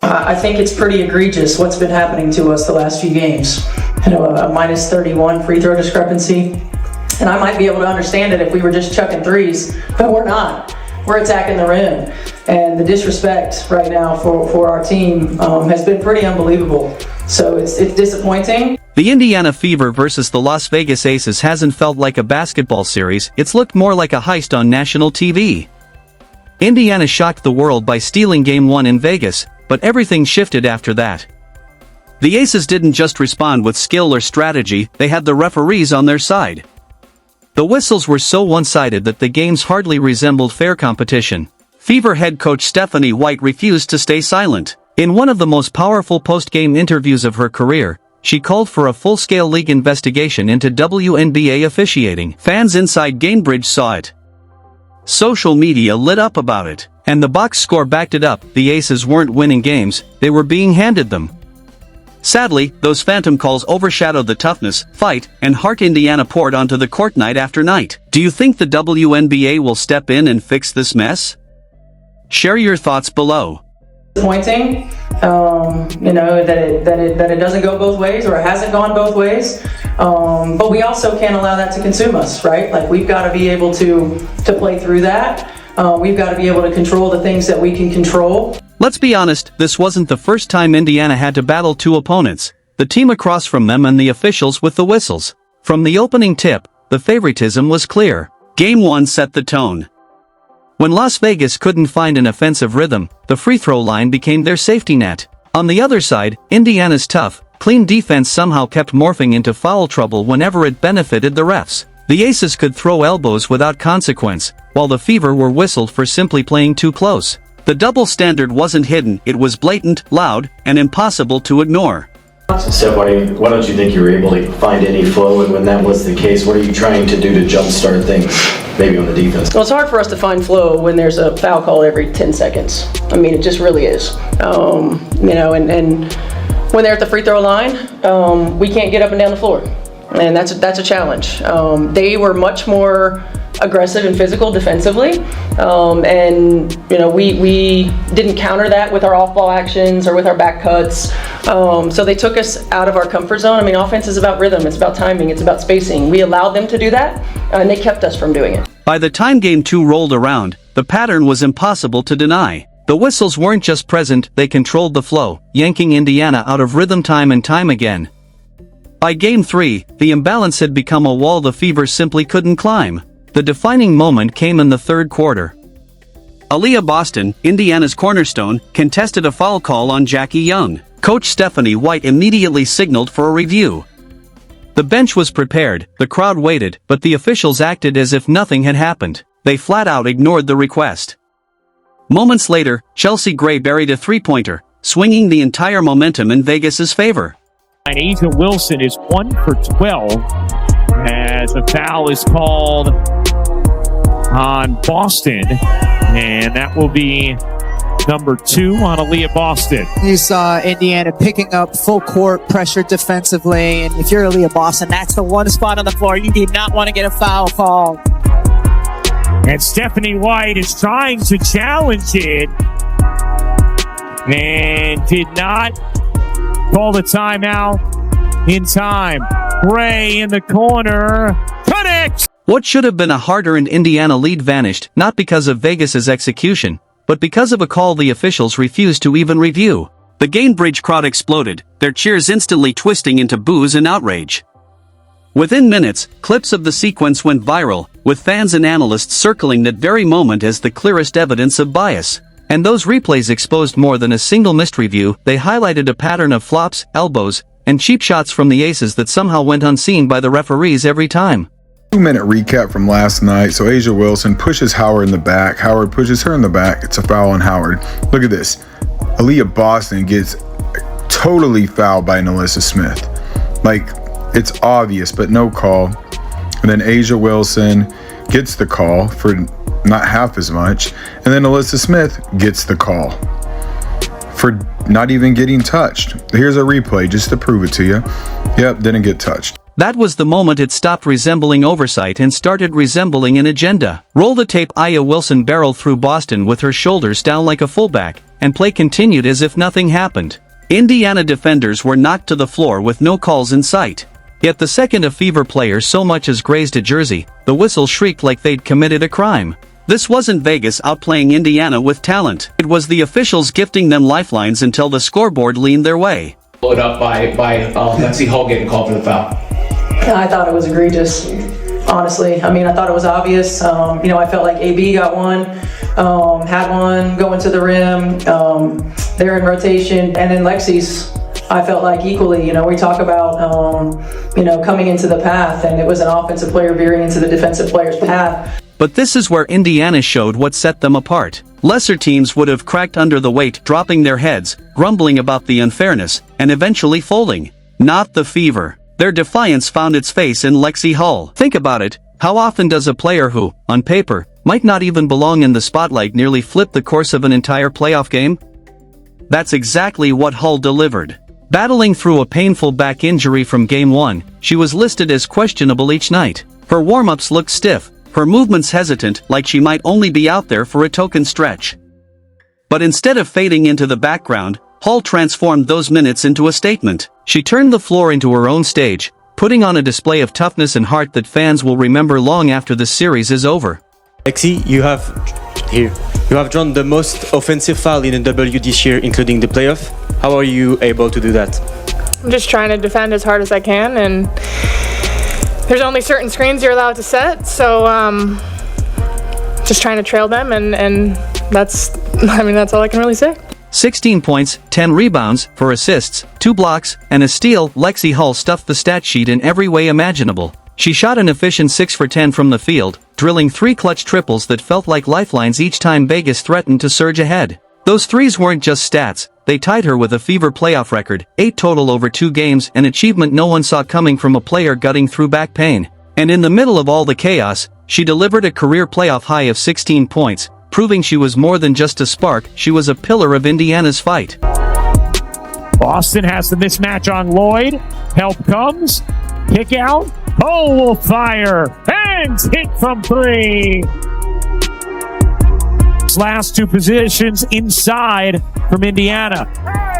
I think it's pretty egregious what's been happening to us the last few games. A minus 31 free throw discrepancy. And I might be able to understand it if we were just chucking threes, but we're not. We're attacking the rim. And the disrespect right now for our team has been pretty unbelievable. So it's disappointing. The Indiana Fever versus the Las Vegas Aces hasn't felt like a basketball series, it's looked more like a heist on national TV. Indiana shocked the world by stealing Game 1 in Vegas, but everything shifted after that. The Aces didn't just respond with skill or strategy, they had the referees on their side. The whistles were so one-sided that the games hardly resembled fair competition. Fever head coach Stephanie White refused to stay silent. In one of the most powerful post-game interviews of her career, she called for a full-scale league investigation into WNBA officiating. Fans inside Gainbridge saw it. Social media lit up about it, and the box score backed it up. The Aces weren't winning games, they were being handed them. Sadly, those phantom calls overshadowed the toughness, fight, and heart Indiana poured onto the court night after night. Do you think the WNBA will step in and fix this mess? Share your thoughts below. Disappointing, that it doesn't go both ways, or it hasn't gone both ways. But we also can't allow that to consume us, right? Like, we've got to be able to play through that. We've got to be able to control the things that we can control. Let's be honest, this wasn't the first time Indiana had to battle two opponents, the team across from them and the officials with the whistles. From the opening tip, the favoritism was clear. Game 1 set the tone. When Las Vegas couldn't find an offensive rhythm, the free throw line became their safety net. On the other side, Indiana's tough, clean defense somehow kept morphing into foul trouble whenever it benefited the refs. The Aces could throw elbows without consequence, while the Fever were whistled for simply playing too close. The double standard wasn't hidden, it was blatant, loud, and impossible to ignore. Seth, why don't you think you were able to find any flow, and when that was the case, what are you trying to do to jumpstart things, maybe on the defense? Well, it's hard for us to find flow when there's a foul call every 10 seconds. I mean, it just really is. And when they're at the free throw line, we can't get up and down the floor. And that's a challenge. They were much more aggressive and physical defensively, we didn't counter that with our off-ball actions or with our back cuts. So they took us out of our comfort zone. I mean, offense is about rhythm, it's about timing, it's about spacing. We allowed them to do that, and they kept us from doing it. By the time Game 2 rolled around, the pattern was impossible to deny. The whistles weren't just present, they controlled the flow, yanking Indiana out of rhythm time and time again. By Game 3, the imbalance had become a wall the Fever simply couldn't climb. The defining moment came in the third quarter. Aaliyah Boston, Indiana's cornerstone, contested a foul call on Jackie Young. Coach Stephanie White immediately signaled for a review. The bench was prepared, the crowd waited, but the officials acted as if nothing had happened. They flat out ignored the request. Moments later, Chelsea Gray buried a three-pointer, swinging the entire momentum in Vegas's favor. A'ja Wilson is 1 for 12 as a foul is called on Boston, and that will be number 2 on Aaliyah Boston. You saw Indiana picking up full court pressure defensively, and if you're Aaliyah Boston, that's the one spot on the floor you do not want to get a foul call. And Stephanie White is trying to challenge it and did not call the timeout in time. Gray in the corner, connects! What should have been a hard-earned Indiana lead vanished, not because of Vegas's execution, but because of a call the officials refused to even review. The Gainbridge crowd exploded, their cheers instantly twisting into boos and outrage. Within minutes, clips of the sequence went viral, with fans and analysts circling that very moment as the clearest evidence of bias. And those replays exposed more than a single missed review, they highlighted a pattern of flops, elbows, and cheap shots from the Aces that somehow went unseen by the referees every time. 2-minute recap from last night. So A'ja Wilson pushes Howard in the back. Howard pushes her in the back. It's a foul on Howard. Look at this. Aaliyah Boston gets totally fouled by Nalissa Smith. Like, it's obvious, but no call. And then A'ja Wilson gets the call for not half as much. And then Nalissa Smith gets the call for not even getting touched. Here's a replay just to prove it to you. Yep, didn't get touched. That was the moment it stopped resembling oversight and started resembling an agenda. Roll the tape. A'ja Wilson barreled through Boston with her shoulders down like a fullback, and play continued as if nothing happened. Indiana defenders were knocked to the floor with no calls in sight. Yet the second a Fever player so much as grazed a jersey, the whistle shrieked like they'd committed a crime. This wasn't Vegas outplaying Indiana with talent. It was the officials gifting them lifelines until the scoreboard leaned their way. Followed up by Lexi Hull getting called for the foul. I thought it was egregious, honestly. I mean, I thought it was obvious. I felt like AB got one, had one going to the rim. They're in rotation. And then Lexi's, I felt like equally. We talk about, coming into the path, and it was an offensive player veering into the defensive player's path. But this is where Indiana showed what set them apart. Lesser teams would have cracked under the weight, dropping their heads, grumbling about the unfairness, and eventually folding. Not the Fever. Their defiance found its face in Lexi Hull. Think about it. How often does a player who, on paper, might not even belong in the spotlight nearly flip the course of an entire playoff game? That's exactly what Hull delivered. Battling through a painful back injury from Game 1, she was listed as questionable each night. Her warm-ups looked stiff, her movements hesitant, like she might only be out there for a token stretch. But instead of fading into the background, Hull transformed those minutes into a statement. She turned the floor into her own stage, putting on a display of toughness and heart that fans will remember long after the series is over. Lexi, you have drawn the most offensive foul in the W this year, including the playoff. How are you able to do that? I'm just trying to defend as hard as I can, and there's only certain screens you're allowed to set, so just trying to trail them, and that's all I can really say. 16 points, 10 rebounds, 4 assists, 2 blocks, and a steal. Lexi Hull stuffed the stat sheet in every way imaginable. She shot an efficient 6 for 10 from the field, drilling 3 clutch triples that felt like lifelines each time Vegas threatened to surge ahead. Those threes weren't just stats, they tied her with a Fever playoff record, 8 total over 2 games, an achievement no one saw coming from a player gutting through back pain. And in the middle of all the chaos, she delivered a career playoff high of 16 points, proving she was more than just a spark, she was a pillar of Indiana's fight. Boston has the mismatch on Lloyd. Help comes. Kick out. Hull will fire. And hit from 3. Last 2 positions inside from Indiana.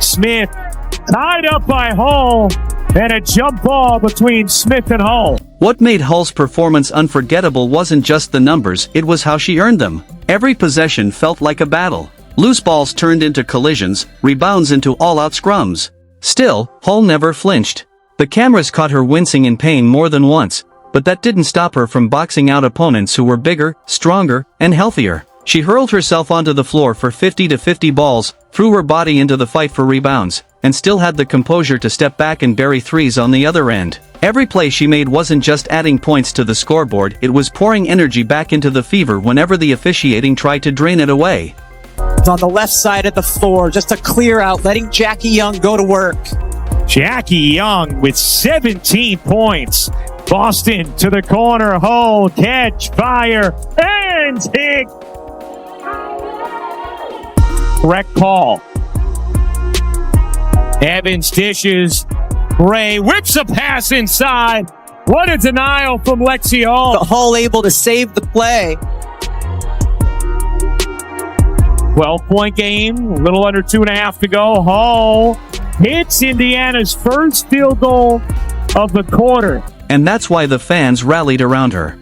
Smith tied up by Hull, and a jump ball between Smith and Hull. What made Hull's performance unforgettable wasn't just the numbers, it was how she earned them. Every possession felt like a battle. Loose balls turned into collisions, rebounds into all-out scrums. Still, Hull never flinched. The cameras caught her wincing in pain more than once, but that didn't stop her from boxing out opponents who were bigger, stronger, and healthier. She hurled herself onto the floor for 50 to 50 balls, threw her body into the fight for rebounds, and still had the composure to step back and bury threes on the other end. Every play she made wasn't just adding points to the scoreboard, it was pouring energy back into the Fever whenever the officiating tried to drain it away. On the left side of the floor, just a clear out, letting Jackie Young go to work. Jackie Young with 17 points. Boston to the corner. Hull, catch, fire, and hit. Correct call. Evans dishes. Ray whips a pass inside. What a denial from Lexi Hull. The Hull able to save the play. 12-point game, a little under 2.5 to go. Hull hits Indiana's first field goal of the quarter. And that's why the fans rallied around her.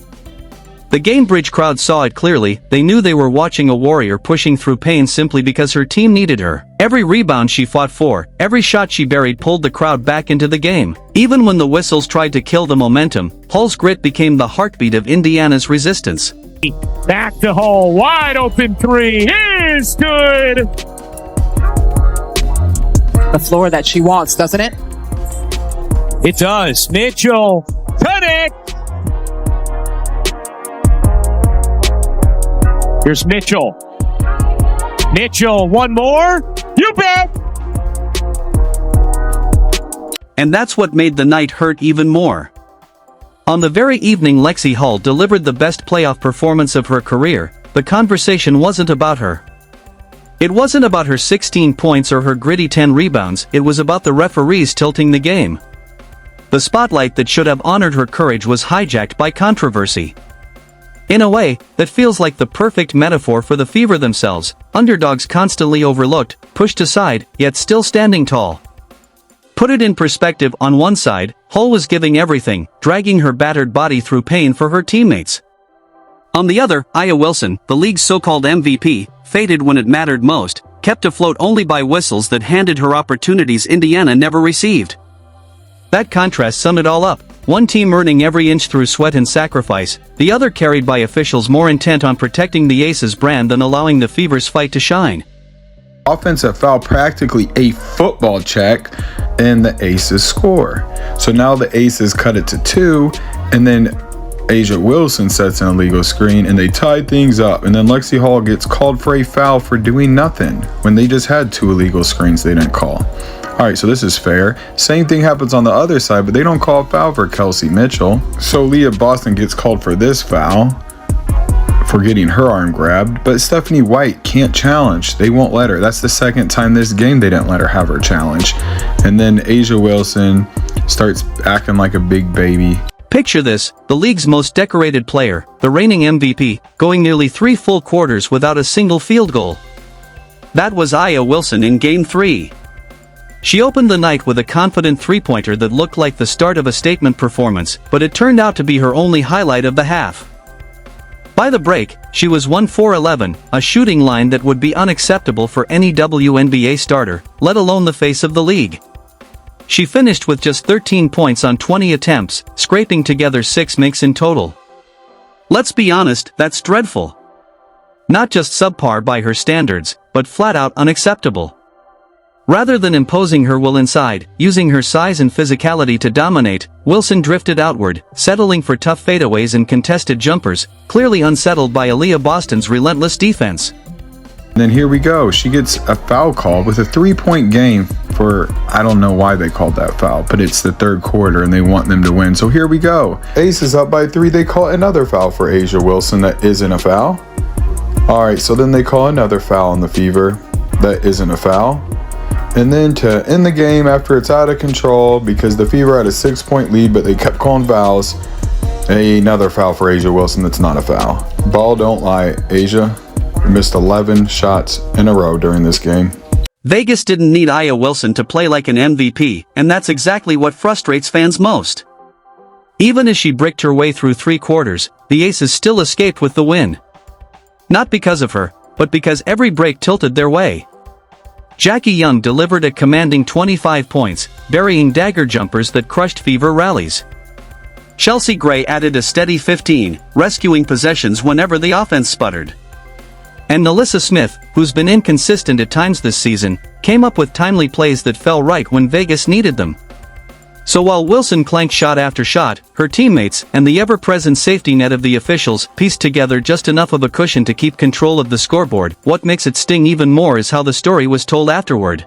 The Gainbridge crowd saw it clearly, they knew they were watching a warrior pushing through pain simply because her team needed her. Every rebound she fought for, every shot she buried pulled the crowd back into the game. Even when the whistles tried to kill the momentum, Hull's grit became the heartbeat of Indiana's resistance. Back to Hull, wide open 3 is good. The floor that she wants, doesn't it? It does. Mitchell, connect. Here's Mitchell. Mitchell, one more. You bet. And that's what made the night hurt even more. On the very evening Lexi Hull delivered the best playoff performance of her career, the conversation wasn't about her. It wasn't about her 16 points or her gritty 10 rebounds, it was about the referees tilting the game. The spotlight that should have honored her courage was hijacked by controversy. In a way, that feels like the perfect metaphor for the Fever themselves, underdogs constantly overlooked, pushed aside, yet still standing tall. Put it in perspective, on one side, Hull was giving everything, dragging her battered body through pain for her teammates. On the other, Aya Wilson, the league's so-called MVP, faded when it mattered most, kept afloat only by whistles that handed her opportunities Indiana never received. That contrast summed it all up. One team earning every inch through sweat and sacrifice, the other carried by officials more intent on protecting the Aces brand than allowing the Fever's fight to shine. Offensive foul, practically a football check, and the Aces score. So now the Aces cut it to 2, and then Asia Wilson sets an illegal screen, and they tied things up. And then Lexi Hall gets called for a foul for doing nothing when they just had 2 illegal screens they didn't call. All right, so this is fair. Same thing happens on the other side, but they don't call a foul for Kelsey Mitchell. So Leah Boston gets called for this foul for getting her arm grabbed, but Stephanie White can't challenge. They won't let her. That's the second time this game they didn't let her have her challenge. And then Asia Wilson starts acting like a big baby. Picture this, the league's most decorated player, the reigning MVP, going nearly 3 full quarters without a single field goal. That was Aya Wilson in Game 3. She opened the night with a confident three-pointer that looked like the start of a statement performance, but it turned out to be her only highlight of the half. By the break, she was 1-for-11, a shooting line that would be unacceptable for any WNBA starter, let alone the face of the league. She finished with just 13 points on 20 attempts, scraping together 6 makes in total. Let's be honest, that's dreadful. Not just subpar by her standards, but flat-out unacceptable. Rather than imposing her will inside, using her size and physicality to dominate, Wilson drifted outward, settling for tough fadeaways and contested jumpers, clearly unsettled by Aaliyah Boston's relentless defense. And then here we go. She gets a foul call with a 3-point game for, I don't know why they called that foul, but it's the third quarter and they want them to win. So here we go. Ace is up by 3. They call another foul for Asia Wilson that isn't a foul. All right, so then they call another foul on the Fever that isn't a foul. And then to end the game after it's out of control because the Fever had a 6-point lead, but they kept calling fouls, another foul for Asia Wilson that's not a foul. Ball don't lie, Asia. Missed 11 shots in a row during this game. Vegas didn't need Aya Wilson to play like an MVP, and that's exactly what frustrates fans most. Even as she bricked her way through 3 quarters, the Aces still escaped with the win. Not because of her, but because every break tilted their way. Jackie Young delivered a commanding 25 points, burying dagger jumpers that crushed Fever rallies. Chelsea Gray added a steady 15, rescuing possessions whenever the offense sputtered. And Nalissa Smith, who's been inconsistent at times this season, came up with timely plays that fell right when Vegas needed them. So while Wilson clanked shot after shot, her teammates and the ever-present safety net of the officials pieced together just enough of a cushion to keep control of the scoreboard. What makes it sting even more is how the story was told afterward.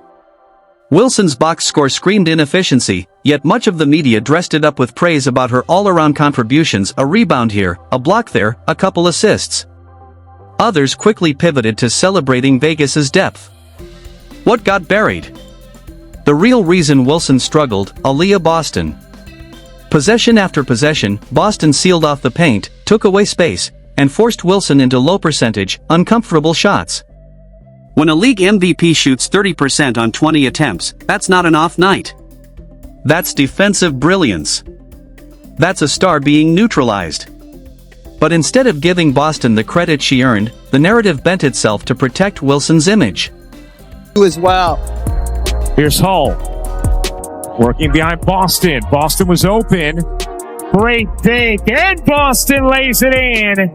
Wilson's box score screamed inefficiency, yet much of the media dressed it up with praise about her all-around contributions, a rebound here, a block there, a couple assists. Others quickly pivoted to celebrating Vegas's depth. What got buried? The real reason Wilson struggled, Aaliyah Boston. Possession after possession, Boston sealed off the paint, took away space, and forced Wilson into low-percentage, uncomfortable shots. When a league MVP shoots 30% on 20 attempts, that's not an off night. That's defensive brilliance. That's a star being neutralized. But instead of giving Boston the credit she earned, the narrative bent itself to protect Wilson's image. As well. Here's Hull. Working behind Boston. Boston was open. Great take, and Boston lays it in.